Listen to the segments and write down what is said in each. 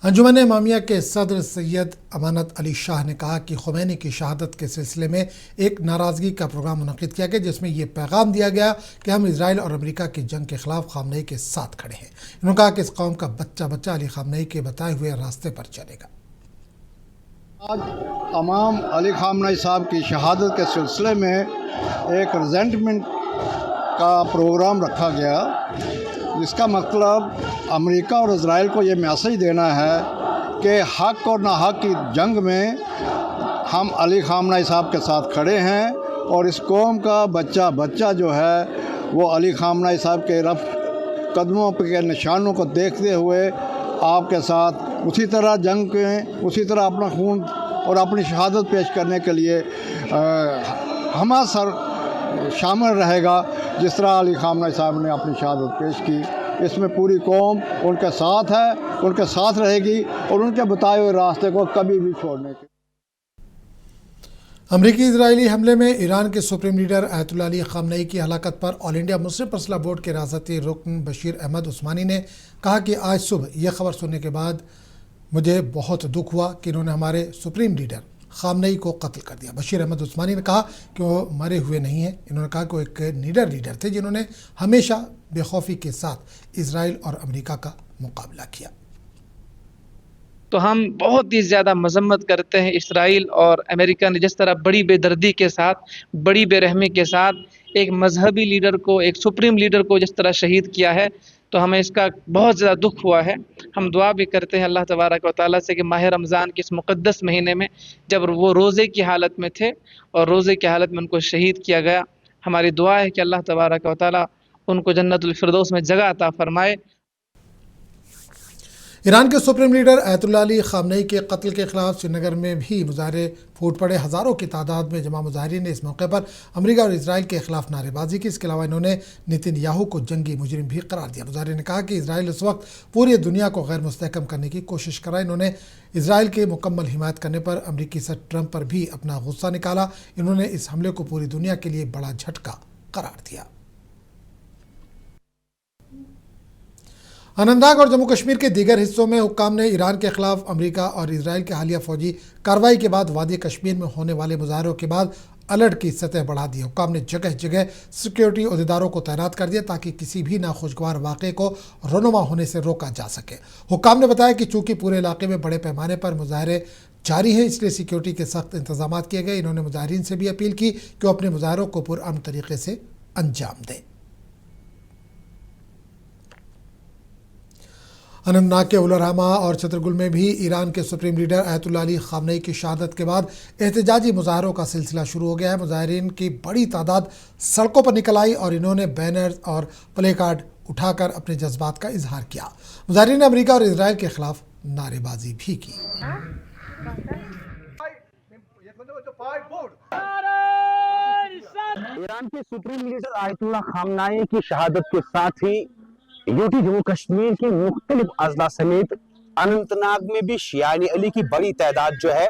انجمن امامیہ کے صدر سید امانت علی شاہ نے کہا کہ خمینی کی شہادت کے سلسلے میں ایک ناراضگی کا پروگرام منعقد کیا گیا جس میں یہ پیغام دیا گیا کہ ہم اسرائیل اور امریکہ کی جنگ کے خلاف خامنئی کے ساتھ کھڑے ہیں۔ انہوں نے کہا کہ اس قوم کا بچہ بچہ علی خامنئی کے بتائے ہوئے راستے پر چلے گا۔ آج امام علی خامنئی صاحب کی شہادت کے سلسلے میں ایک ریزینٹمنٹ کا پروگرام رکھا گیا، جس کا مطلب امریکہ اور اسرائیل کو یہ میسج دینا ہے کہ حق اور ناحق کی جنگ میں ہم علی خامنئی صاحب کے ساتھ کھڑے ہیں، اور اس قوم کا بچہ بچہ جو ہے وہ علی خامنئی صاحب کے قدموں کے نشانوں کو دیکھتے ہوئے آپ کے ساتھ اسی طرح جنگ میں اسی طرح اپنا خون اور اپنی شہادت پیش کرنے کے لیے ہمہ سر شامل رہے گا، جس طرح علی خامنئی صاحب نے اپنی شہادت پیش کی۔ اس میں پوری قوم ان کے ساتھ ہے، ان کے ساتھ رہے گی اور ان کے بتائے ہوئے راستے کو کبھی بھی چھوڑنے کے۔ امریکی اسرائیلی حملے میں ایران کے سپریم لیڈر آیت اللہ علی خامنئی کی ہلاکت پر آل انڈیا مسلم پرسنل بورڈ کے ریاستی رکن بشیر احمد عثمانی نے کہا کہ آج صبح یہ خبر سننے کے بعد مجھے بہت دکھ ہوا کہ انہوں نے ہمارے سپریم لیڈر خامنئی کو قتل کر دیا۔ بشیر احمد عثمانی نے کہا کہ وہ مرے ہوئے نہیں ہیں۔ انہوں نے کہا کہ وہ ایک لیڈر تھے جنہوں نے ہمیشہ بے خوفی کے ساتھ اسرائیل اور امریکہ کا مقابلہ کیا۔ تو ہم بہت ہی زیادہ مذمت کرتے ہیں اسرائیل اور امریکہ نے جس طرح بڑی بے دردی کے ساتھ، بڑی بے رحمی کے ساتھ ایک مذہبی لیڈر کو، ایک سپریم لیڈر کو جس طرح شہید کیا ہے، تو ہمیں اس کا بہت زیادہ دکھ ہوا ہے۔ ہم دعا بھی کرتے ہیں اللہ تبارک و تعالیٰ سے کہ ماہ رمضان کے اس مقدس مہینے میں جب وہ روزے کی حالت میں تھے اور روزے کی حالت میں ان کو شہید کیا گیا، ہماری دعا ہے کہ اللہ تبارک و تعالیٰ ان کو جنت الفردوس میں جگہ عطا فرمائے۔ ایران کے سپریم لیڈر آیت اللہ علی خامنئی کے قتل کے خلاف سری نگر میں بھی مظاہرے پھوٹ پڑے۔ ہزاروں کی تعداد میں جمع مظاہرین نے اس موقع پر امریکہ اور اسرائیل کے خلاف نعرے بازی کی۔ اس کے علاوہ انہوں نے نیتن یاہو کو جنگی مجرم بھی قرار دیا۔ مظاہرین نے کہا کہ اسرائیل اس وقت پوری دنیا کو غیر مستحکم کرنے کی کوشش کر رہا ہے۔ انہوں نے اسرائیل کے مکمل حمایت کرنے پر امریکی صدر ٹرمپ پر بھی اپنا غصہ نکالا۔ انہوں نے اس حملے کو پوری دنیا کے لیے بڑا جھٹکا قرار دیا۔ اننتناگ اور جموں کشمیر کے دیگر حصوں میں حکام نے ایران کے خلاف امریکہ اور اسرائیل کے حالیہ فوجی کارروائی کے بعد وادی کشمیر میں ہونے والے مظاہروں کے بعد الرٹ کی سطح بڑھا دی۔ حکام نے جگہ جگہ سیکیورٹی عہدیداروں کو تعینات کر دیا تاکہ کسی بھی ناخوشگوار واقعے کو رونما ہونے سے روکا جا سکے۔ حکام نے بتایا کہ چونکہ پورے علاقے میں بڑے پیمانے پر مظاہرے جاری ہیں، اس لیے سیکیورٹی کے سخت انتظامات کیے گئے۔ انہوں نے مظاہرین سے بھی اپیل کی کہ وہ اپنے مظاہروں کو پرامن طریقے سے انجام دیں۔ اننتناگ کے اولرحما اور چھترگل میں بھی ایران کے سپریم لیڈر آیت اللہ علی خامنئی کی شہادت کے بعد احتجاجی مظاہروں کا سلسلہ شروع ہو گیا ہے۔ مظاہرین کی بڑی تعداد سڑکوں پر نکل آئی اور انہوں نے بینرز اور پلے کارڈ اٹھا کر اپنے جذبات کا اظہار کیا۔ مظاہرین نے امریکہ اور اسرائیل کے خلاف نعرے بازی بھی کی۔ ایران کے سپریم لیڈر آیت اللہ خامنئی کی شہادت کے ساتھ ہی یوٹی جموں کشمیر کے مختلف اضلاع سمیت اننتناگ میں بھی شیعہ علی کی بڑی تعداد جو ہے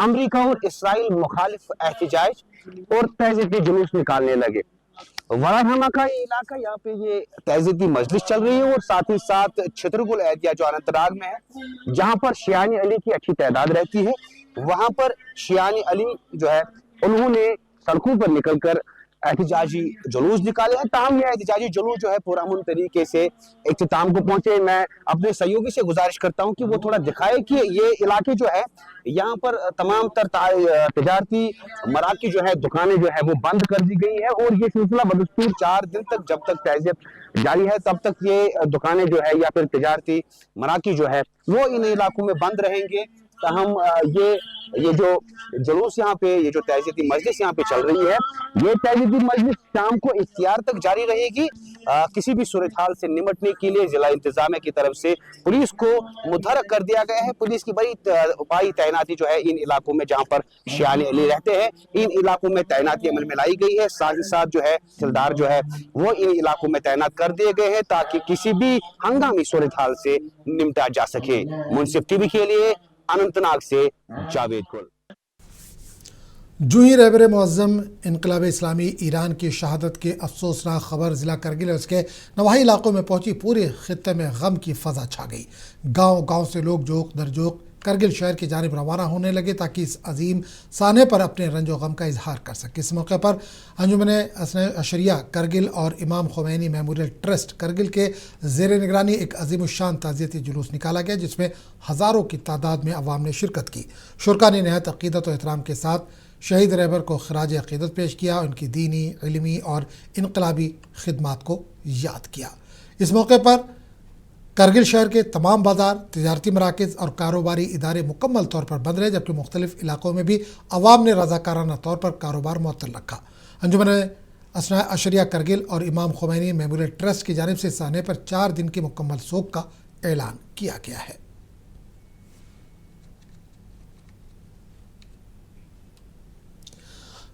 امریکہ اور اسرائیل مخالف احتجاج اور تعزیتی جلوس نکالنے لگے۔ اولرحما کا یہ علاقہ، یہاں پہ یہ تعزیتی مجلس چل رہی ہے، اور ساتھ ہی ساتھ چھترگل ایریا جو اننتناگ میں ہے جہاں پر شیعہ علی کی اچھی تعداد رہتی ہے، وہاں پر شیعہ علی جو ہے انہوں نے سڑکوں پر نکل کر احتجاجی جلوس نکالے ہیں۔ تاہم یہ احتجاجی جلوس جو ہے پرامن طریقے سے اختتام کو پہنچے۔ میں اپنے سہیوگی سے گزارش کرتا ہوں کہ وہ تھوڑا دکھائے کہ یہ علاقے جو ہے یہاں پر تمام تر تجارتی مراکز جو ہے، دکانیں جو ہے وہ بند کر دی گئی ہے، اور یہ سلسلہ بدستور 4 دن تک جب تک تعزیت جاری ہے تب تک یہ دکانیں جو ہے یا پھر تجارتی مراکز جو ہے وہ ان علاقوں میں بند رہیں گے۔ تاہم یہ جو جلوس یہاں پہ، یہ جو تعزیتی مجلس یہاں پہ چل رہی ہے، یہ تعزیتی مجلس شام کو اختیار تک جاری رہے گی۔ کسی بھی صورتحال سے نمٹنے کے لیے ضلع انتظامیہ کی طرف سے پولیس کو متحرک کر دیا گیا ہے۔ پولیس کی بڑی تعیناتی جو ہے ان علاقوں میں جہاں پر شیعہ علی رہتے ہیں، ان علاقوں میں تعیناتی عمل میں لائی گئی ہے۔ ساتھ ہی ساتھ جو ہے تھلدار جو ہے وہ ان علاقوں میں تعینات کر دیے گئے ہیں تاکہ کسی بھی ہنگامی صورتحال سے نمٹا جا سکے۔ منصف ٹی وی کے لیے اننتناگ سے جاوید گل۔ जो ही रहबर मुअज़्ज़म इनकलाब इस्लामी ईरान की शहादत की अफसोसनाक खबर ज़िला करगिल और उसके नवाही इलाकों में पहुंची, पूरे खित्ते में गम की फ़ज़ा छा गई। गांव गांव से लोग जोक दर जोक करगिल शहर की जानिब रवाना होने लगे ताकि इस अजीम साने पर अपने रंजो गम का इजहार कर सके। इस मौके पर अंजुमन अशरिया करगिल और इमाम खुमैनी मेमोरियल ट्रस्ट करगिल के ज़ेर निगरानी एक अजीमुशान ताज़ियती जुलूस निकाला गया, जिसमें हज़ारों की तादाद में अवाम ने शिरकत की। शुरका ने नहायत अक़ीदत और एहतराम के साथ शहीद रहबर को खराज अक़ीदत पेश किया, उनकी दीनी, इल्मी और इनकलाबी खिदमात को याद किया। इस मौके पर करगिल शहर के तमाम बाज़ार, तिजारती मराकज़ और कारोबारी इदारे मुकम्मल तौर पर बंद रहे, जबकि मुख्तलिफ इलाकों में भी अवाम ने रज़ाकाराना तौर पर कारोबार मुअत्तल रखा। अंजुमन अशरिया करगिल और इमाम खुमैनी मेमोरियल ट्रस्ट की जानिब से साने पर 4 दिन की मुकम्मल सोग का ऐलान किया गया है।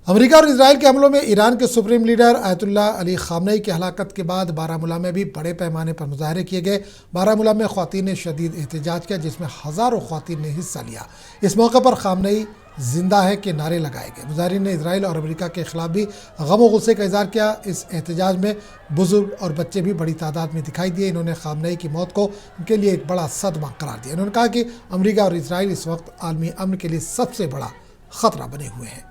अमेरिका और इजराइल के हमलों में ईरान के supreme leader Ayatollah Ali Khamenei की हलाकत के बाद बारामूला में भी बड़े पैमाने पर मुजाहरे किए गए। बारामूला में ख़वातीन ने शदीद एहतजाज किया, जिसमें हज़ारों ख़वातीन ने हिस्सा लिया। इस मौके पर खामनेई जिंदा है के नारे लगाए गए। मुजाहरीन ने इजराइल और अमेरिका के खिलाफ भी गम व गुस्से का इजहार किया। इस एहतजाज में बुजुर्ग और बच्चे भी बड़ी तादाद में दिखाई दिए। इन्होंने खामनेई की मौत को उनके लिए एक बड़ा सदमा करार दिया। इन्होंने कहा कि अमेरिका और इजराइल इस वक्त आलमी अमन के लिए सबसे बड़ा ख़तरा बने हुए हैं।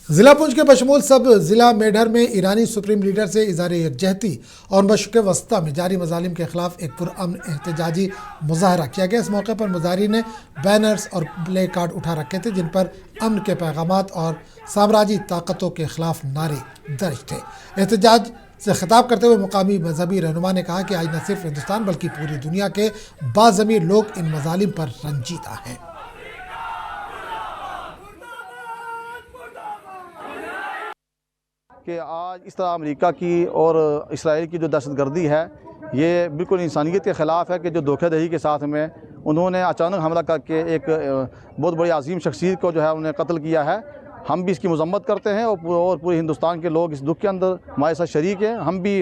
ज़िला पुंछ के बशमूल सब ज़िला मेढर में ईरानी सुप्रीम लीडर से इज़हार यकजहती और मशक़ वस्ता में जारी मज़ालिम के ख़िलाफ़ एक पुरअमन एहतजाजी मुज़ाहरा किया गया। इस मौके पर मुज़ाहरीन ने बैनर्स और प्ले कार्ड उठा रखे थे, जिन पर अमन के पैगामात और साम्राज्यी ताकतों के ख़िलाफ़ नारे दर्ज थे। एहतजाज से खिताब करते हुए मुकामी मजहबी रहनुमा ने कहा कि आज न सिर्फ हिंदुस्तान बल्कि पूरी दुनिया के बाज़मीर लोग इन मज़ालिम पर रंजीदा हैं। कि आज इस तरह अमेरिका की और इसराइल की जो दहशतगर्दी है, ये बिल्कुल इंसानियत के ख़िलाफ़ है कि जो धोखाधड़ी के साथ में उन्होंने अचानक हमला करके एक बहुत बड़ी अजीम शख्सियत को जो है उन्हें कत्ल किया है। हम भी इसकी मजम्मत करते हैं और पूरे हिंदुस्तान के लोग इस दुख के अंदर हमारे साथ शरीक हैं। हम भी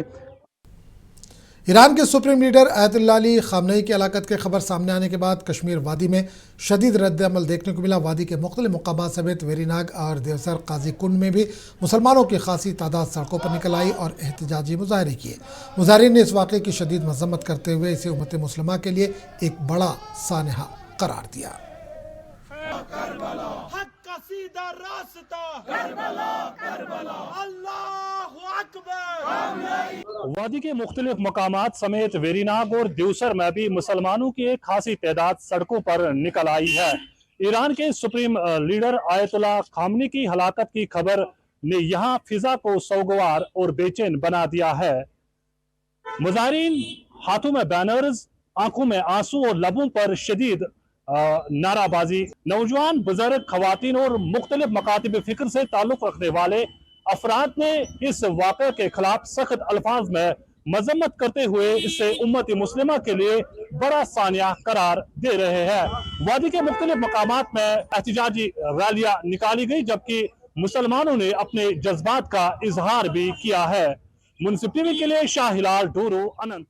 ईरान के supreme leader Ayatollah Ali Khamenei की हलाकत की खबर सामने आने के बाद कश्मीर वादी में शदीद रद्द-ए-अमल देखने को मिला। वादी के मुख्तलिफ मकामात समेत वेरीनाग और देवसर काजी कुंड में भी मुसलमानों की खासी तादाद सड़कों पर निकल आई और एहतजाजी मुजाहरे किए। मुजाहरीन ने इस वाक़े की शदीद मजम्मत करते हुए इसे उम्मत मुस्लिमा के लिए एक बड़ा सानहा करार दिया। वादी के मुख्तलिफ मकामात समेत वेरीनाग और देवसर में भी मुसलमानों की एक खासी तादाद सड़कों पर निकल आई है। ईरान के सुप्रीम लीडर आयतुल्लाह खामनेई की हलाकत की खबर ने यहाँ फिजा को सोगवार और बेचैन बना दिया है। मुजाहरीन हाथों में बैनर्स, आंखों में आंसू और लबों पर शदीद नाराबाजी, नौजवान, बुजुर्ग, खवातीन और मुख्तलिफ मकातिब फिक्र से ताल्लुक रखने वाले अफराद ने इस वाक़े के खिलाफ सख्त अल्फाज में मजम्मत करते हुए इसे उम्मत मुस्लिमा के लिए बड़ा सानिया करार दे रहे हैं। वादी के मुख्तलिफ मकामात में एहतजाजी रैलियां निकाली गई, जबकि मुसलमानों ने अपने जज्बात का इजहार भी किया है। मुंसिफ टीवी के लिए शाह हिलाल डोरो, अनंत।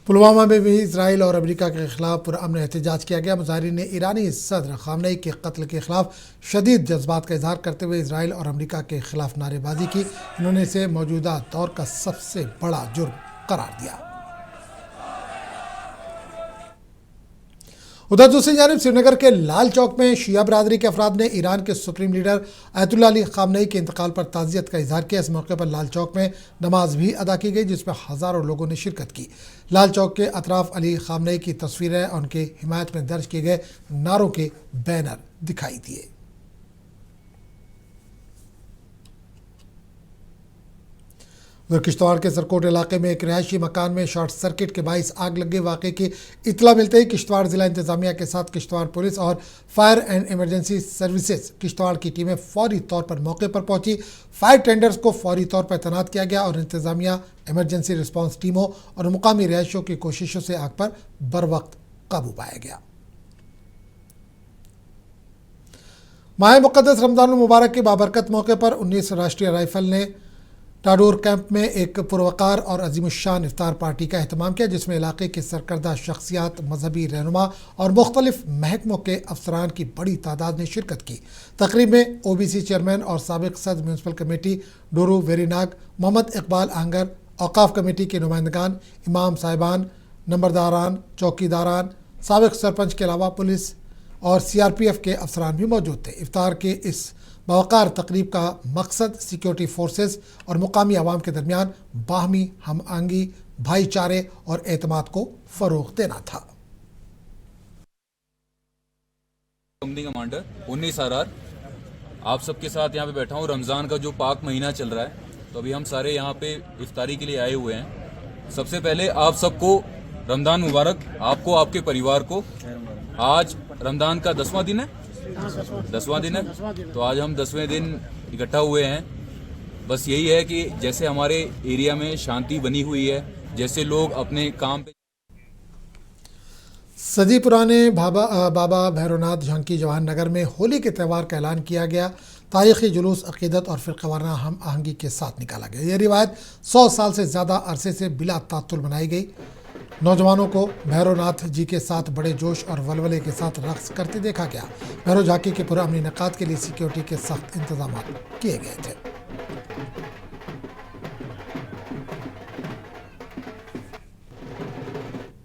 पुलवामा में भी इसराइल और अमेरिका के खिलाफ पुरअमन एहतजाज किया गया। मुजाहरीन ने ईरानी सदर खामनेई के कत्ल के खिलाफ शदीद जज्बात का इजहार करते हुए इसराइल और अमेरिका के खिलाफ नारेबाजी की। इन्होंने इसे मौजूदा दौर का सबसे बड़ा जुर्म करार दिया। उधर दूसरी जानिब श्रीनगर के लाल चौक में शिया बरादरी के अफराद ने ईरान के supreme leader Ayatollah Ali Khamenei के इंतकाल पर ताज़ियत का इजहार किया। इस मौके पर लाल चौक में नमाज भी अदा की गई, जिसमें हज़ारों लोगों ने शिरकत की। लाल चौक के अतराफ अली खामनेई की तस्वीरें और उनके हिमायत में दर्ज किए गए नारों के बैनर दिखाई दिए। उधर किश्तवाड़ के सरकोट इलाके में एक रिहायशी मकान में शॉर्ट सर्किट के बाइस आग लग गई। वाक़े की इतला मिलते ही किश्तवाड़ ज़िला इंतज़ामिया के साथ किश्तवाड़ पुलिस और fire and emergency services Kishtwar की टीमें फौरी तौर पर मौके पर पहुंची। फायर टेंडर्स को फौरी तौर पर तैनात किया गया और इंतज़ामिया, इमरजेंसी रिस्पॉन्स टीमों और मुकामी रिहायशियों की कोशिशों से आग पर बर वक्त काबू पाया गया। माह मुक़द्दस रमज़ानुल मुबारक के बाबरकत मौके पर 19 राष्ट्रीय राइफल ने टाडोर कैंप में एक पुरवकार और अजीमुशान इफ्तार पार्टी का अहतमाम किया, जिसमें इलाके की सरकर्दा शख्सियात, मजहबी रहनुमा और मुख्तलिफ महकमों के अफसरान की बड़ी तादाद ने शिरकत की। तकरीब में OBC चेयरमैन और साबिक सदर म्यूनसिपल कमेटी डोरू वेरीनाग, मोहम्मद इकबाल आंगर, औकाफ कमेटी के नुमाइंदगान, इमाम साहिबान, नंबरदारान, चौकीदारान, साबिक सरपंच के अलावा पुलिस और CRPF के अफसरान भी मौजूद थे। इफ्तार के इस बावकार तकरीब का मकसद सिक्योरिटी फोर्सेस और मुकामी आवाम के दरमियान बाहमी हम आहंगी, भाईचारे और एतमाद को फ़रोग़ देना था। कंपनी कमांडर 19 RR आप सबके साथ यहाँ पे बैठा हूँ। रमज़ान का जो पाक महीना चल रहा है, तो अभी हम सारे यहाँ पे इफ्तारी के लिए आए हुए हैं। सबसे पहले आप सबको रमज़ान मुबारक, आपको, आपके परिवार को। आज रमज़ान का 10वां दिन है, 10वां दिन है, तो आज हम 10वें दिन इकट्ठा हुए हैं। बस यही है कि जैसे हमारे एरिया में शांति बनी हुई है, जैसे लोग अपने काम पे सदी पुराने बाबा भैरवनाथ झांकी जवाहर नगर में होली के त्यौहार का ऐलान किया गया। तारीख़ी जुलूस अक़ीदत और फ़िरक़ावाराना हम आहंगी के साथ निकाला गया। यह रिवायत 100 साल से ज़्यादा अरसे से बिला तात्तुल बनाई गई। नौजवानों को भैरवनाथ जी के साथ बड़े जोश और वलवले के साथ रक़्स करते देखा गया। भैरव झांकी के पुरअमन इनेकाद के लिए सिक्योरिटी के सख्त इंतजाम किए गए थे।